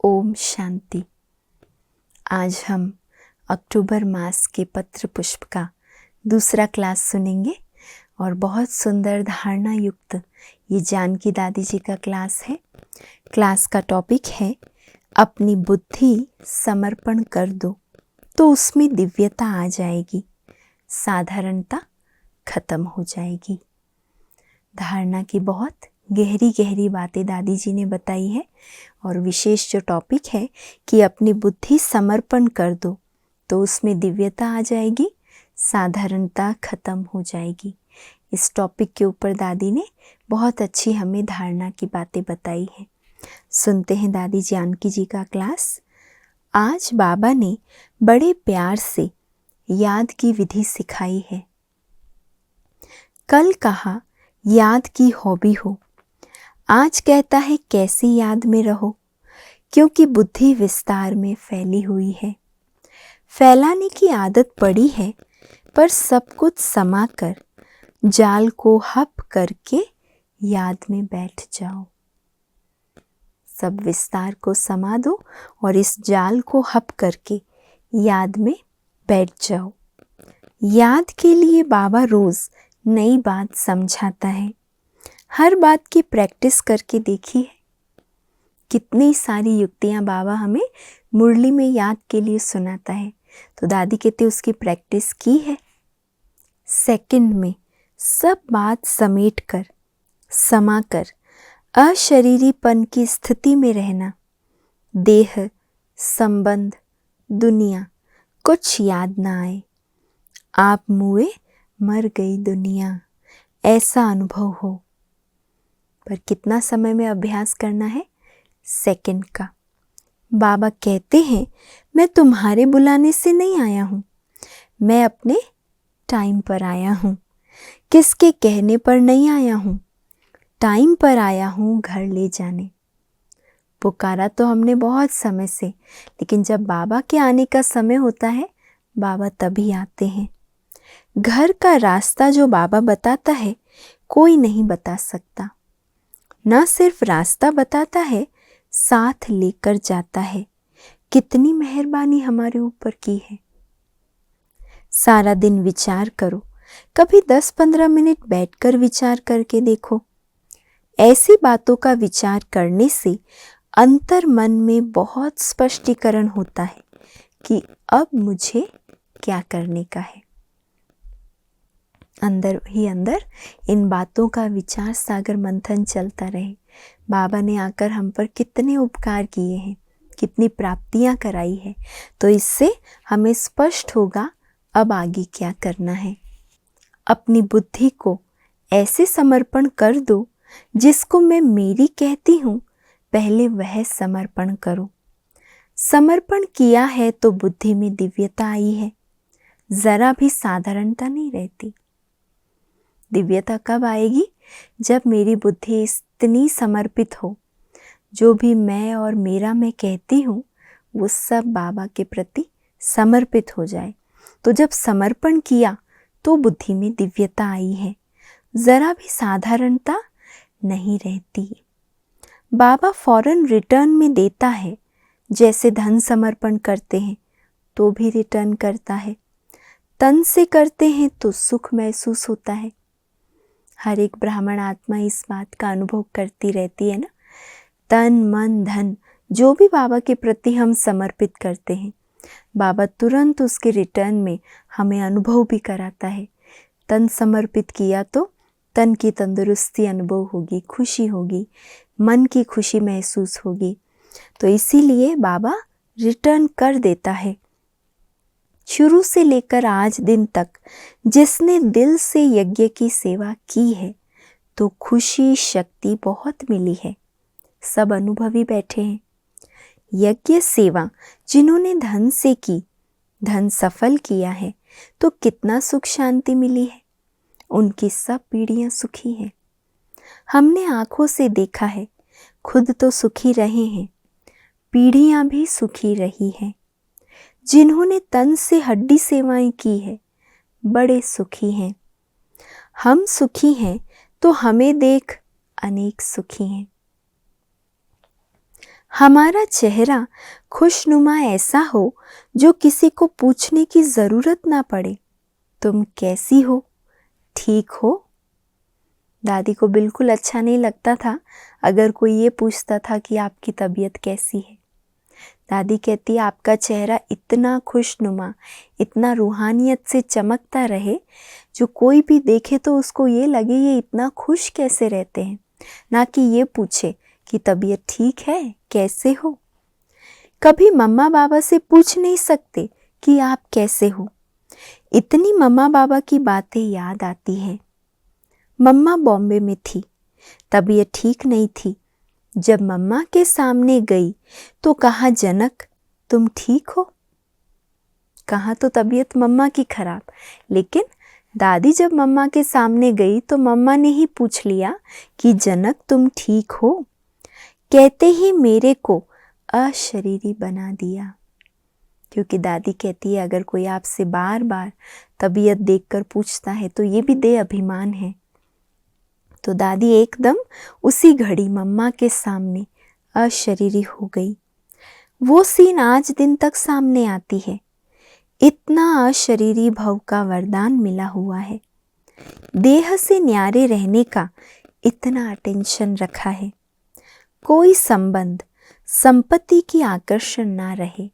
ओम शांति। आज हम अक्टूबर मास के पत्र पुष्प का दूसरा क्लास सुनेंगे और बहुत सुंदर धारणा युक्त ये जानकी दादी जी का क्लास है। क्लास का टॉपिक है अपनी बुद्धि समर्पण कर दो तो उसमें दिव्यता आ जाएगी, साधारणता खत्म हो जाएगी। धारणा की बहुत गहरी गहरी बातें दादी जी ने बताई है और विशेष जो टॉपिक है कि अपनी बुद्धि समर्पण कर दो तो उसमें दिव्यता आ जाएगी, साधारणता खत्म हो जाएगी। इस टॉपिक के ऊपर दादी ने बहुत अच्छी हमें धारणा की बातें बताई है। सुनते हैं दादी जानकी जी का क्लास। आज बाबा ने बड़े प्यार से याद की विधि सिखाई है। कल कहा याद की हॉबी हो, आज कहता है कैसी याद में रहो, क्योंकि बुद्धि विस्तार में फैली हुई है। फैलाने की आदत पड़ी है, पर सब कुछ समा कर जाल को हप करके याद में बैठ जाओ। सब विस्तार को समा दो और इस जाल को हप करके याद में बैठ जाओ। याद के लिए बाबा रोज नई बात समझाता है। हर बात की प्रैक्टिस करके देखी है। कितनी सारी युक्तियां बाबा हमें मुरली में याद के लिए सुनाता है, तो दादी कहते उसकी प्रैक्टिस की है। सेकंड में सब बात समेट कर समा कर अशरीरीपन की स्थिति में रहना। देह, संबंध, दुनिया कुछ याद ना आए। आप मुए मर गई दुनिया, ऐसा अनुभव हो। पर कितना समय में अभ्यास करना है? सेकंड का। बाबा कहते हैं मैं तुम्हारे बुलाने से नहीं आया हूँ, मैं अपने टाइम पर आया हूँ। किसके कहने पर नहीं आया हूँ, टाइम पर आया हूँ घर ले जाने। पुकारा तो हमने बहुत समय से, लेकिन जब बाबा के आने का समय होता है बाबा तभी आते हैं। घर का रास्ता जो बाबा बताता है कोई नहीं बता सकता। ना सिर्फ रास्ता बताता है, साथ लेकर जाता है। कितनी मेहरबानी हमारे ऊपर की है। सारा दिन विचार करो, कभी 10-15 मिनट बैठकर विचार करके देखो। ऐसी बातों का विचार करने से अंतर मन में बहुत स्पष्टीकरण होता है कि अब मुझे क्या करने का है। अंदर ही अंदर इन बातों का विचार सागर मंथन चलता रहे। बाबा ने आकर हम पर कितने उपकार किए हैं, कितनी प्राप्तियां कराई है, तो इससे हमें स्पष्ट होगा अब आगे क्या करना है। अपनी बुद्धि को ऐसे समर्पण कर दो जिसको मैं मेरी कहती हूँ, पहले वह समर्पण करो। समर्पण किया है तो बुद्धि में दिव्यता आई है, जरा भी साधारणता नहीं रहती। दिव्यता कब आएगी? जब मेरी बुद्धि इतनी समर्पित हो, जो भी मैं और मेरा मैं कहती हूँ वो सब बाबा के प्रति समर्पित हो जाए। तो जब समर्पण किया तो बुद्धि में दिव्यता आई है, जरा भी साधारणता नहीं रहती। बाबा फौरन रिटर्न में देता है, जैसे धन समर्पण करते हैं तो भी रिटर्न करता है। तन से करते हैं तो सुख महसूस होता है। हर एक ब्राह्मण आत्मा इस बात का अनुभव करती रहती है ना। तन मन धन जो भी बाबा के प्रति हम समर्पित करते हैं, बाबा तुरंत उसके रिटर्न में हमें अनुभव भी कराता है। तन समर्पित किया तो तन की तंदुरुस्ती अनुभव होगी, खुशी होगी, मन की खुशी महसूस होगी। तो इसीलिए बाबा रिटर्न कर देता है। शुरू से लेकर आज दिन तक जिसने दिल से यज्ञ की सेवा की है तो खुशी शक्ति बहुत मिली है। सब अनुभवी बैठे हैं। यज्ञ सेवा जिन्होंने धन से की, धन सफल किया है तो कितना सुख शांति मिली है। उनकी सब पीढ़ियां सुखी हैं। हमने आंखों से देखा है, खुद तो सुखी रहे हैं, पीढ़ियां भी सुखी रही हैं। जिन्होंने तन से हड्डी सेवाएं की है बड़े सुखी हैं। हम सुखी हैं तो हमें देख अनेक सुखी हैं। हमारा चेहरा खुशनुमा ऐसा हो जो किसी को पूछने की ज़रूरत ना पड़े, तुम कैसी हो, ठीक हो। दादी को बिल्कुल अच्छा नहीं लगता था अगर कोई ये पूछता था कि आपकी तबीयत कैसी है। दादी कहती, आपका चेहरा इतना खुशनुमा, इतना रूहानियत से चमकता रहे, जो कोई भी देखे तो उसको ये लगे ये इतना खुश कैसे रहते हैं, ना कि ये पूछे कि तबीयत ठीक है, कैसे हो। कभी मम्मा बाबा से पूछ नहीं सकते कि आप कैसे हो। इतनी मम्मा बाबा की बातें याद आती हैं। मम्मा बॉम्बे में थी, तबीयत ठीक नहीं थी। जब मम्मा के सामने गई तो कहा, जनक तुम ठीक हो। कहा तो तबीयत मम्मा की खराब, लेकिन दादी जब मम्मा के सामने गई तो मम्मा ने ही पूछ लिया कि जनक तुम ठीक हो। कहते ही मेरे को अशरीरी बना दिया, क्योंकि दादी कहती है अगर कोई आपसे बार बार तबीयत देखकर पूछता है तो ये भी दे अभिमान है। तो दादी एकदम उसी घड़ी मम्मा के सामने अशरीरी हो गई। वो सीन आज दिन तक सामने आती है। इतना अशरीरी भव का वरदान मिला हुआ है। देह से न्यारे रहने का इतना अटेंशन रखा है। कोई संबंध संपत्ति की आकर्षण ना रहे,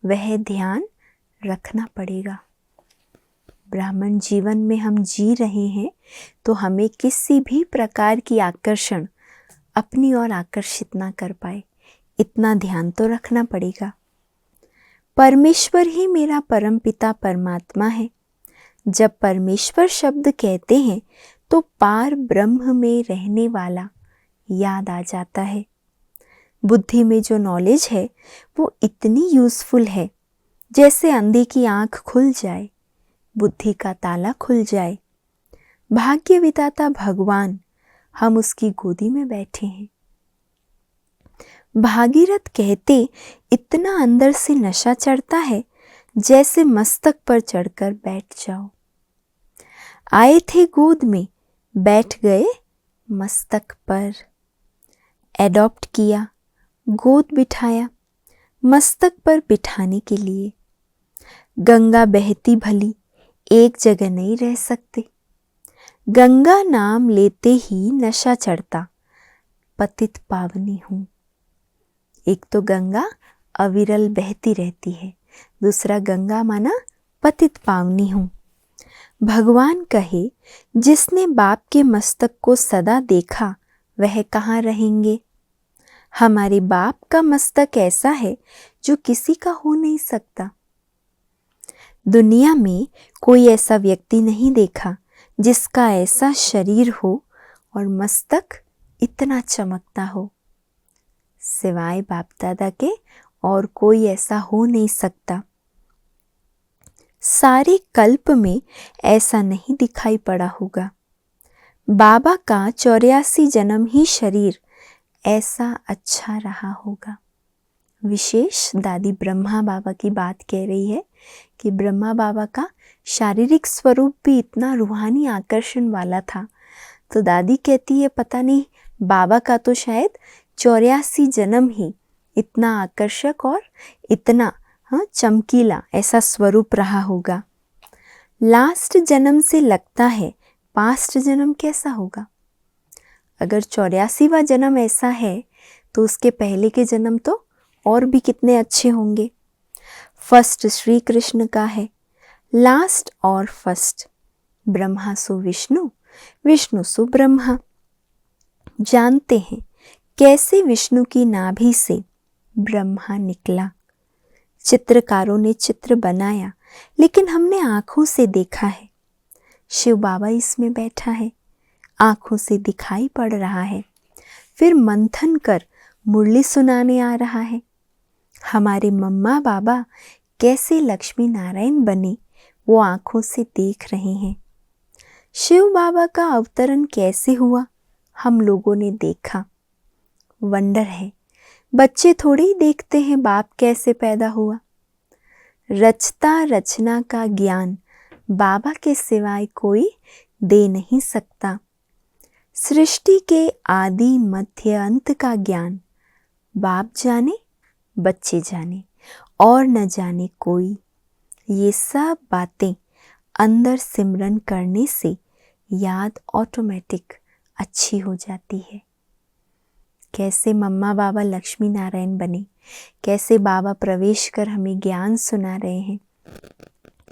वह ध्यान रखना पड़ेगा। ब्राह्मण जीवन में हम जी रहे हैं तो हमें किसी भी प्रकार की आकर्षण अपनी ओर आकर्षित ना कर पाए, इतना ध्यान तो रखना पड़ेगा। परमेश्वर ही मेरा परमपिता परमात्मा है। जब परमेश्वर शब्द कहते हैं तो पार ब्रह्म में रहने वाला याद आ जाता है। बुद्धि में जो नॉलेज है वो इतनी यूज़फुल है, जैसे अंधे की आँख खुल जाए, बुद्धि का ताला खुल जाए। भाग्य विधाता भगवान, हम उसकी गोदी में बैठे हैं। भागीरथ कहते, इतना अंदर से नशा चढ़ता है जैसे मस्तक पर चढ़कर बैठ जाओ। आए थे गोद में, बैठ गए मस्तक पर। एडॉप्ट किया, गोद बिठाया, मस्तक पर बिठाने के लिए। गंगा बहती भली, एक जगह नहीं रह सकते। गंगा नाम लेते ही नशा चढ़ता, पतित पावनी हूँ। एक तो गंगा अविरल बहती रहती है, दूसरा गंगा माना पतित पावनी हूँ। भगवान कहे, जिसने बाप के मस्तक को सदा देखा वह कहाँ रहेंगे। हमारे बाप का मस्तक ऐसा है जो किसी का हो नहीं सकता। दुनिया में कोई ऐसा व्यक्ति नहीं देखा जिसका ऐसा शरीर हो और मस्तक इतना चमकता हो। सिवाय बाप दादा के और कोई ऐसा हो नहीं सकता। सारे कल्प में ऐसा नहीं दिखाई पड़ा होगा। बाबा का 84 जन्म ही शरीर ऐसा अच्छा रहा होगा। विशेष दादी ब्रह्मा बाबा की बात कह रही है कि ब्रह्मा बाबा का शारीरिक स्वरूप भी इतना रूहानी आकर्षण वाला था। तो दादी कहती है पता नहीं बाबा का तो शायद 84 जन्म ही इतना आकर्षक और इतना चमकीला ऐसा स्वरूप रहा होगा। लास्ट जन्म से लगता है पास्ट जन्म कैसा होगा। अगर 84वां जन्म ऐसा है तो उसके पहले के जन्म तो और भी कितने अच्छे होंगे। फर्स्ट श्री कृष्ण का है, लास्ट और फर्स्ट। ब्रह्मा सो विष्णु, विष्णु सो ब्रह्मा। जानते हैं कैसे विष्णु की नाभि से ब्रह्मा निकला। चित्रकारों ने चित्र बनाया, लेकिन हमने आँखों से देखा है। शिव बाबा इसमें बैठा है, आँखों से दिखाई पड़ रहा है, फिर मंथन कर मुरली सुनाने आ रहा है। हमारे मम्मा बाबा कैसे लक्ष्मी नारायण बने वो आँखों से देख रहे हैं। शिव बाबा का अवतरण कैसे हुआ हम लोगों ने देखा। वंडर है, बच्चे थोड़े ही देखते हैं बाप कैसे पैदा हुआ। रचता रचना का ज्ञान बाबा के सिवाय कोई दे नहीं सकता। सृष्टि के आदि मध्य अंत का ज्ञान बाप जाने, बच्चे जाने और न जाने कोई। ये सब बातें अंदर सिमरन करने से याद ऑटोमेटिक अच्छी हो जाती है। कैसे मम्मा बाबा लक्ष्मी नारायण बने, कैसे बाबा प्रवेश कर हमें ज्ञान सुना रहे हैं,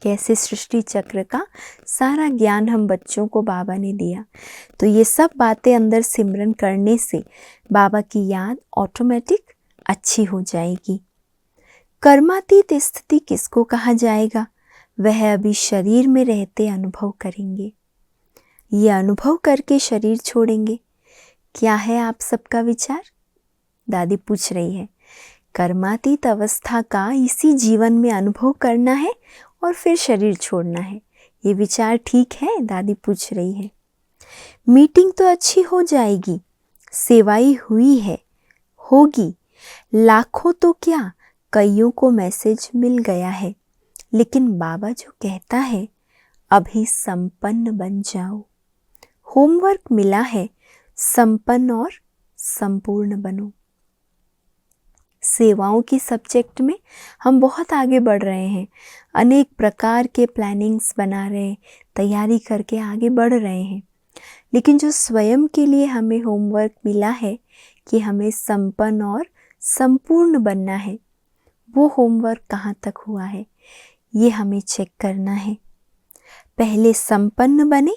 कैसे सृष्टि चक्र का सारा ज्ञान हम बच्चों को बाबा ने दिया। तो ये सब बातें अंदर सिमरन करने से बाबा की याद ऑटोमेटिक अच्छी हो जाएगी। कर्मातीत स्थिति किसको कहा जाएगा? वह अभी शरीर में रहते अनुभव करेंगे। ये अनुभव करके शरीर छोड़ेंगे। क्या है आप सबका विचार? दादी पूछ रही है। कर्मातीत अवस्था का इसी जीवन में अनुभव करना है और फिर शरीर छोड़ना है। ये विचार ठीक है? दादी पूछ रही है। मीटिंग तो अच्छी हो जाएगी, सेवाई हुई है, होगी, लाखों तो क्या कईयों को मैसेज मिल गया है, लेकिन बाबा जो कहता है अभी संपन्न बन जाओ। होमवर्क मिला है, संपन्न और संपूर्ण बनो। सेवाओं की सब्जेक्ट में हम बहुत आगे बढ़ रहे हैं, अनेक प्रकार के प्लानिंग्स बना रहे हैं, तैयारी करके आगे बढ़ रहे हैं। लेकिन जो स्वयं के लिए हमें होमवर्क मिला है कि हमें संपन्न और संपूर्ण बनना है, वो होमवर्क कहाँ तक हुआ है, ये हमें चेक करना है। पहले संपन्न बने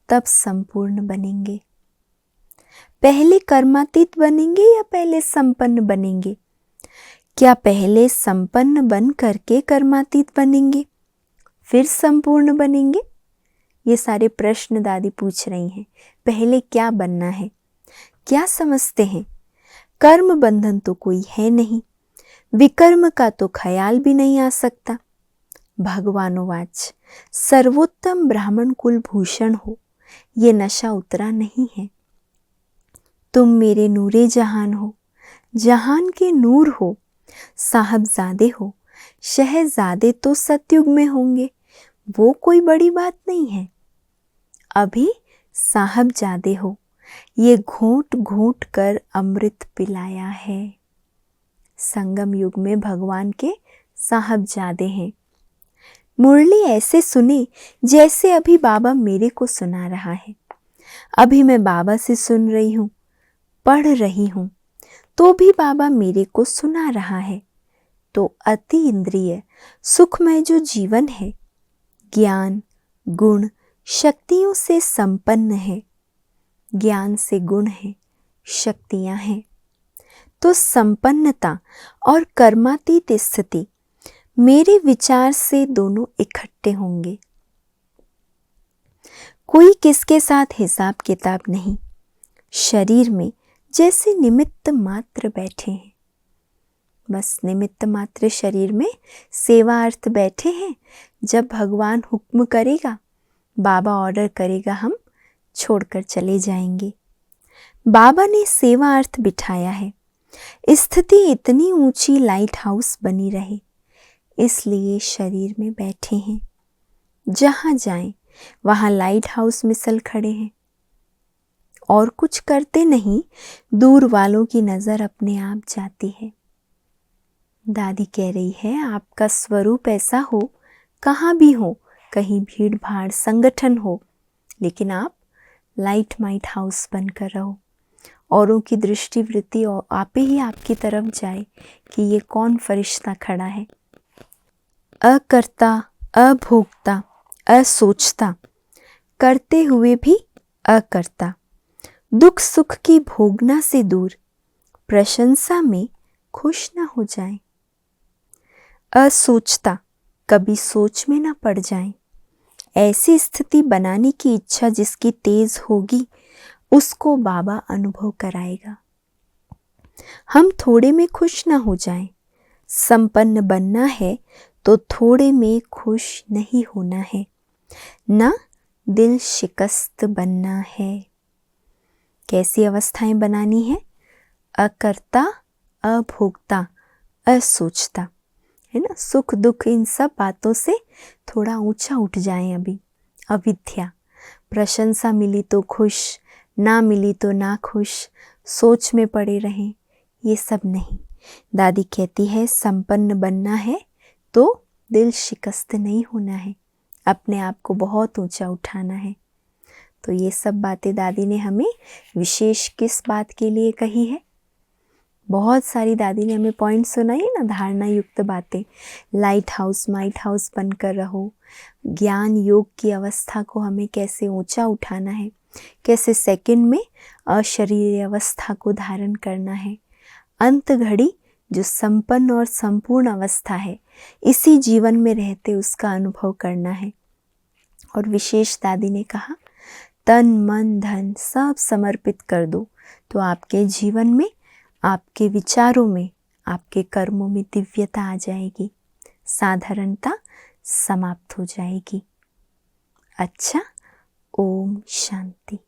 तब संपूर्ण बनेंगे। पहले कर्मातीत बनेंगे या पहले संपन्न बनेंगे? क्या पहले संपन्न बन करके कर्मातीत बनेंगे फिर संपूर्ण बनेंगे? ये सारे प्रश्न दादी पूछ रही हैं। पहले क्या बनना है? क्या समझते हैं? कर्म बंधन तो कोई है नहीं, विकर्म का तो ख्याल भी नहीं आ सकता। भगवानोवाच सर्वोत्तम ब्राह्मण कुल भूषण हो, ये नशा उतरा नहीं है। तुम मेरे नूरे जहान हो, जहान के नूर हो, साहबजादे हो, शहजादे तो सतयुग में होंगे, वो कोई बड़ी बात नहीं है। अभी साहबजादे हो, ये घोंट घोंट कर अमृत पिलाया है। संगम युग में भगवान के साहबजादे हैं। मुरली ऐसे सुने जैसे अभी बाबा मेरे को सुना रहा है। अभी मैं बाबा से सुन रही हूँ, पढ़ रही हूँ, तो भी बाबा मेरे को सुना रहा है। तो अति इंद्रिय सुखमय जो जीवन है, ज्ञान गुण शक्तियों से संपन्न है। ज्ञान से गुण है, शक्तियां हैं। तो संपन्नता और कर्मातीत स्थिति मेरे विचार से दोनों इकट्ठे होंगे। कोई किसके साथ हिसाब किताब नहीं, शरीर में जैसे निमित्त मात्र बैठे हैं। बस निमित्त मात्र शरीर में सेवार्थ बैठे हैं। जब भगवान हुक्म करेगा, बाबा ऑर्डर करेगा, हम छोड़कर चले जाएंगे। बाबा ने सेवार्थ बिठाया है। स्थिति इतनी ऊंची लाइट हाउस बनी रहे, इसलिए शरीर में बैठे हैं। जहां जाएं वहां लाइट हाउस मिसल खड़े हैं। और कुछ करते नहीं, दूर वालों की नजर अपने आप जाती है। दादी कह रही है, आपका स्वरूप ऐसा हो, कहाँ भी हो, कहीं भीड़ भाड़ संगठन हो, लेकिन आप लाइट माइट हाउस बनकर रहो। औरों की दृष्टि वृत्ति और आपे ही आपकी तरफ जाए कि ये कौन फरिश्ता खड़ा है। अकर्ता, अभोक्ता, असोचता, करते हुए भी अकर्ता, दुख सुख की भोगना से दूर, प्रशंसा में खुश न हो जाएं। असोचता, कभी सोच में न पड़ जाएं। ऐसी स्थिति बनाने की इच्छा जिसकी तेज होगी, उसको बाबा अनुभव कराएगा। हम थोड़े में खुश ना हो जाएं। संपन्न बनना है तो थोड़े में खुश नहीं होना है, ना दिल शिकस्त बनना है। कैसी अवस्थाएं बनानी है? अकर्ता, अभोक्ता, असोचता, है ना। सुख दुख इन सब बातों से थोड़ा ऊंचा उठ जाएं। अभी अविद्या, प्रशंसा मिली तो खुश, ना मिली तो ना खुश, सोच में पड़े रहें, ये सब नहीं। दादी कहती है संपन्न बनना है तो दिल शिकस्त नहीं होना है, अपने आप को बहुत ऊंचा उठाना है। तो ये सब बातें दादी ने हमें विशेष किस बात के लिए कही है? बहुत सारी दादी ने हमें पॉइंट सुनाई है ना, धारणा युक्त बातें। लाइट हाउस माइट हाउस बनकर रहो, ज्ञान योग की अवस्था को हमें कैसे ऊंचा उठाना है, कैसे सेकंड में अशरीर अवस्था को धारण करना है, अंत घड़ी जो संपन्न और संपूर्ण अवस्था है इसी जीवन में रहते उसका अनुभव करना है। और विशेष दादी ने कहा तन मन धन सब समर्पित कर दो तो आपके जीवन में, आपके विचारों में, आपके कर्मों में दिव्यता आ जाएगी, साधारणता समाप्त हो जाएगी। अच्छा, ओम शांति।